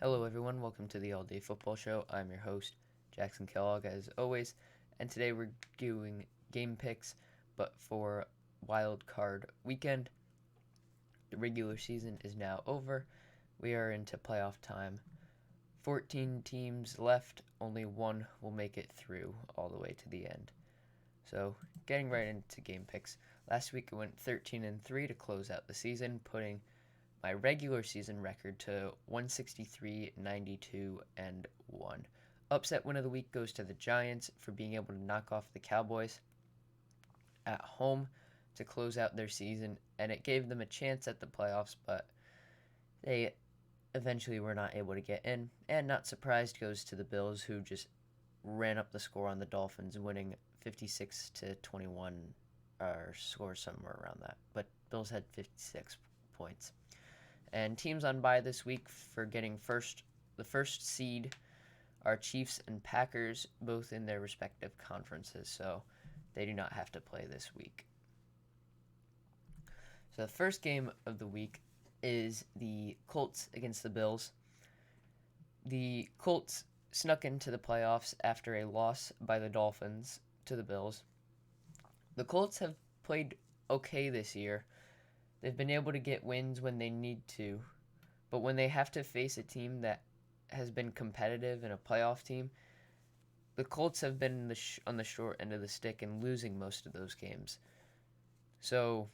Hello, everyone. Welcome to the All Day Football Show. I'm your host, Jackson Kellogg, as always, and today we're doing game picks, but for Wild Card Weekend. The regular season is now over. We are into playoff time. 14 teams left, only one will make it through all the way to the end. So, getting right into game picks. Last week I went 13-3 to close out the season, putting my regular season record to 163, 92, and 1. Upset win of the week goes to the Giants for being able to knock off the Cowboys at home to close out their season, and it gave them a chance at the playoffs, but they eventually were not able to get in. And not surprised goes to the Bills, who just ran up the score on the Dolphins, winning 56 to 21, or score somewhere around that. But Bills had 56 points. And teams on bye this week for getting the first seed are Chiefs and Packers, both in their respective conferences, so they do not have to play this week. So the first game of the week is the Colts against the Bills. The Colts snuck into the playoffs after a loss by the Dolphins to the Bills. The Colts have played okay this year. They've been able to get wins when they need to, but when they have to face a team that has been competitive and a playoff team, the Colts have been on the short end of the stick and losing most of those games. So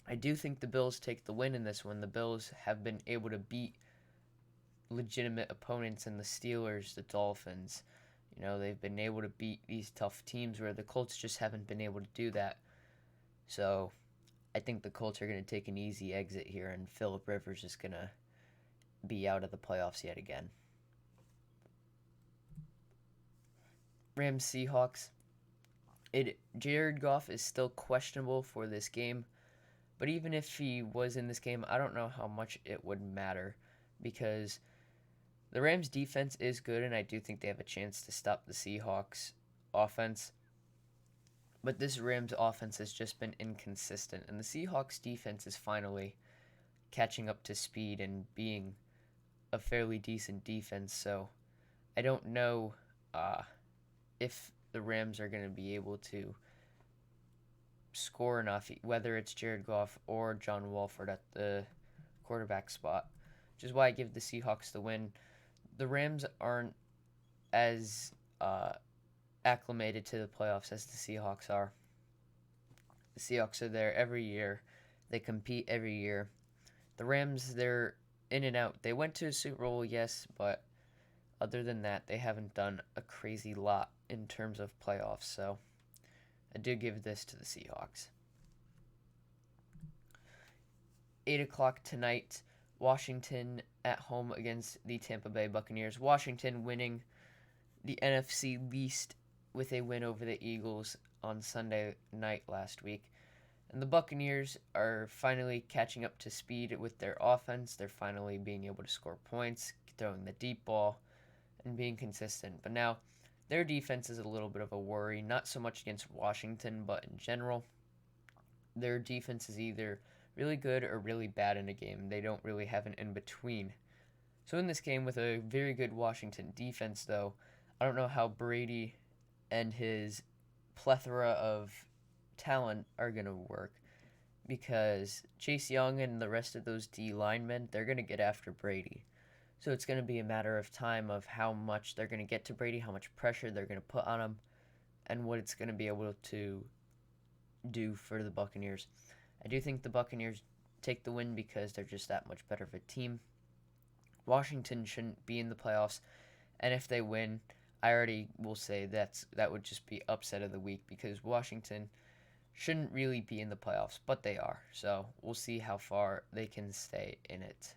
I do think the Bills take the win in this one. The Bills have been able to beat legitimate opponents in the Steelers, the Dolphins. They've been able to beat these tough teams where the Colts just haven't been able to do that. So I think the Colts are going to take an easy exit here, and Phillip Rivers is going to be out of the playoffs yet again. Rams Seahawks. Jared Goff is still questionable for this game, but even if he was in this game, I don't know how much it would matter because the Rams defense is good, and I do think they have a chance to stop the Seahawks offense. But this Rams offense has just been inconsistent, and the Seahawks defense is finally catching up to speed and being a fairly decent defense. So I don't know if the Rams are going to be able to score enough, whether it's Jared Goff or John Wolford at the quarterback spot, which is why I give the Seahawks the win. The Rams aren't as acclimated to the playoffs as the Seahawks are. The Seahawks are there every year. They compete every year. The Rams, they're in and out. They went to a Super Bowl, yes, but other than that, they haven't done a crazy lot in terms of playoffs. So I do give this to the Seahawks. 8 o'clock tonight, Washington at home against the Tampa Bay Buccaneers. Washington winning the NFC least with a win over the Eagles on Sunday night last week. And the Buccaneers are finally catching up to speed with their offense. They're finally being able to score points, throwing the deep ball, and being consistent. But now, their defense is a little bit of a worry, not so much against Washington, but in general. Their defense is either really good or really bad in a game. They don't really have an in-between. So in this game, with a very good Washington defense, though, I don't know how Brady and his plethora of talent are going to work, because Chase Young and the rest of those D linemen, they're going to get after Brady. So it's going to be a matter of time of how much they're going to get to Brady, how much pressure they're going to put on him, and what it's going to be able to do for the Buccaneers. I do think the Buccaneers take the win because they're just that much better of a team. Washington shouldn't be in the playoffs, and if they win, I already will say that would just be upset of the week, because Washington shouldn't really be in the playoffs, but they are. So we'll see how far they can stay in it.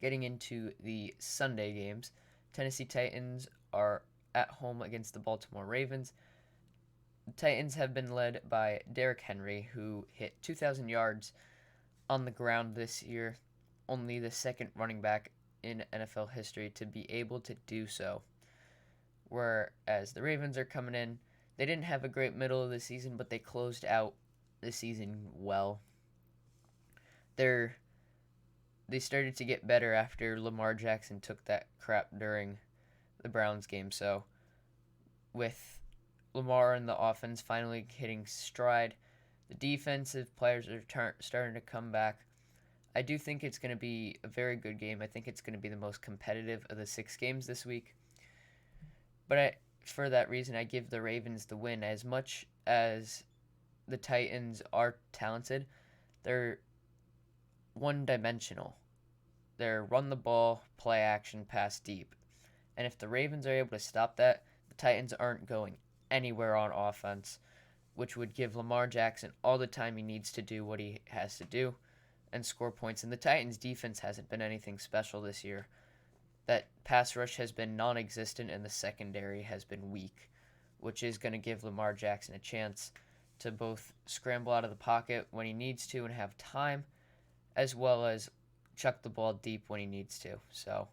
Getting into the Sunday games, Tennessee Titans are at home against the Baltimore Ravens. The Titans have been led by Derrick Henry, who hit 2,000 yards on the ground this year, only the second running back in NFL history to be able to do so. Whereas the Ravens are coming in, they didn't have a great middle of the season, but they closed out the season well. Their they started to get better after Lamar Jackson took that crap during the Browns game. So with Lamar and the offense finally hitting stride, the defensive players are starting to come back. I do think it's going to be a very good game. I think it's going to be the most competitive of the 6 games this week. But for that reason, I give the Ravens the win. As much as the Titans are talented, they're one dimensional. They're run the ball, play action, pass deep. And if the Ravens are able to stop that, the Titans aren't going anywhere on offense, which would give Lamar Jackson all the time he needs to do what he has to do and score points. And the Titans' defense hasn't been anything special this year. That pass rush has been non existent and the secondary has been weak, which is going to give Lamar Jackson a chance to both scramble out of the pocket when he needs to and have time, as well as chuck the ball deep when he needs to. So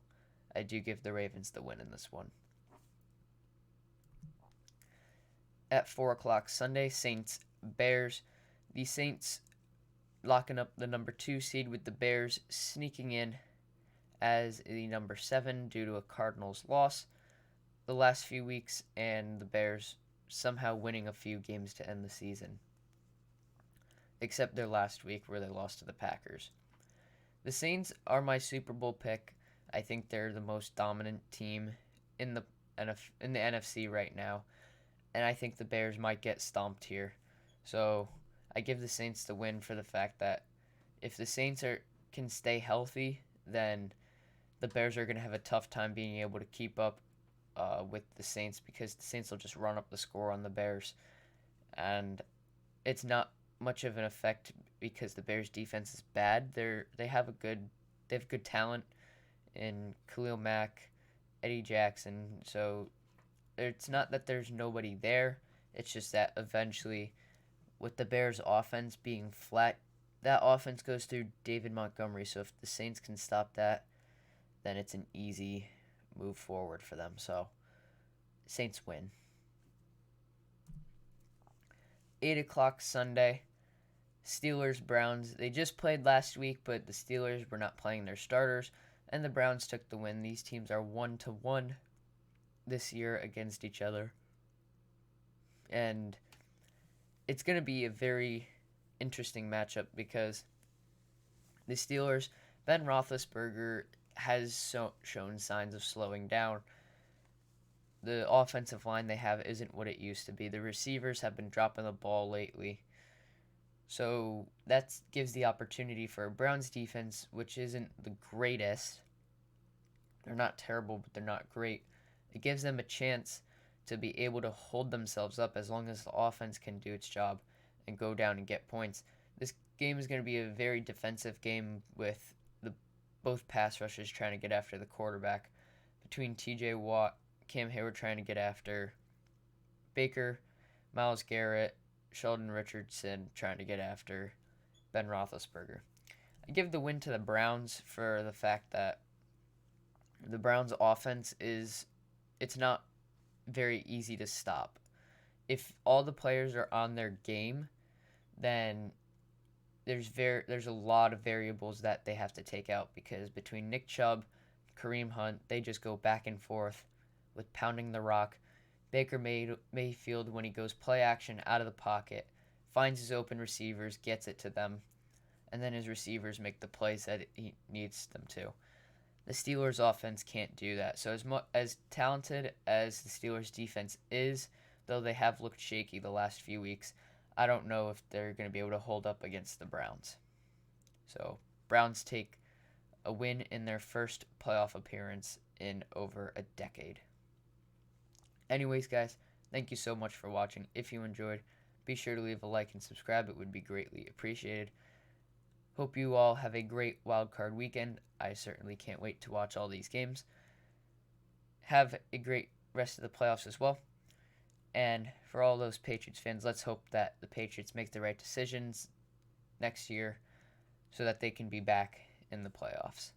I do give the Ravens the win in this one. At 4 o'clock Sunday, Saints Bears. The Saints locking up the number 2 seed with the Bears sneaking in as the number 7 due to a Cardinals loss the last few weeks, and the Bears somehow winning a few games to end the season, except their last week where they lost to the Packers. The Saints are my Super Bowl pick. I think they're the most dominant team in the NFC right now, and I think the Bears might get stomped here. So I give the Saints the win for the fact that if the Saints can stay healthy, then the Bears are going to have a tough time being able to keep up with the Saints, because the Saints will just run up the score on the Bears. And it's not much of an effect because the Bears defense is bad. They have good talent in Khalil Mack, Eddie Jackson. So it's not that there's nobody there. It's just that eventually, with the Bears offense being flat, that offense goes through David Montgomery. So if the Saints can stop that, then it's an easy move forward for them. So Saints win. 8 o'clock Sunday, Steelers Browns. They just played last week, but the Steelers were not playing their starters, and the Browns took the win. These teams are 1-1 this year against each other, and it's going to be a very interesting matchup because the Steelers, Ben Roethlisberger has shown signs of slowing down. The offensive line they have isn't what it used to be. The receivers have been dropping the ball lately. So that gives the opportunity for a Browns defense, which isn't the greatest. They're not terrible, but they're not great. It gives them a chance to be able to hold themselves up as long as the offense can do its job and go down and get points. This game is going to be a very defensive game with both pass rushers trying to get after the quarterback. Between TJ Watt, Cam Hayward trying to get after Baker, Myles Garrett, Sheldon Richardson trying to get after Ben Roethlisberger. I give the win to the Browns for the fact that the Browns offense it's not very easy to stop. If all the players are on their game, then there's a lot of variables that they have to take out, because between Nick Chubb, Kareem Hunt, they just go back and forth with pounding the rock. Baker Mayfield, when he goes play action out of the pocket, finds his open receivers, gets it to them, and then his receivers make the plays that he needs them to. The Steelers offense can't do that. So as talented as the Steelers defense is, though they have looked shaky the last few weeks, I don't know if they're going to be able to hold up against the Browns. So Browns take a win in their first playoff appearance in over a decade. Anyways, guys, thank you so much for watching. If you enjoyed, be sure to leave a like and subscribe. It would be greatly appreciated. Hope you all have a great wildcard weekend. I certainly can't wait to watch all these games. Have a great rest of the playoffs as well. And for all those Patriots fans, let's hope that the Patriots make the right decisions next year so that they can be back in the playoffs.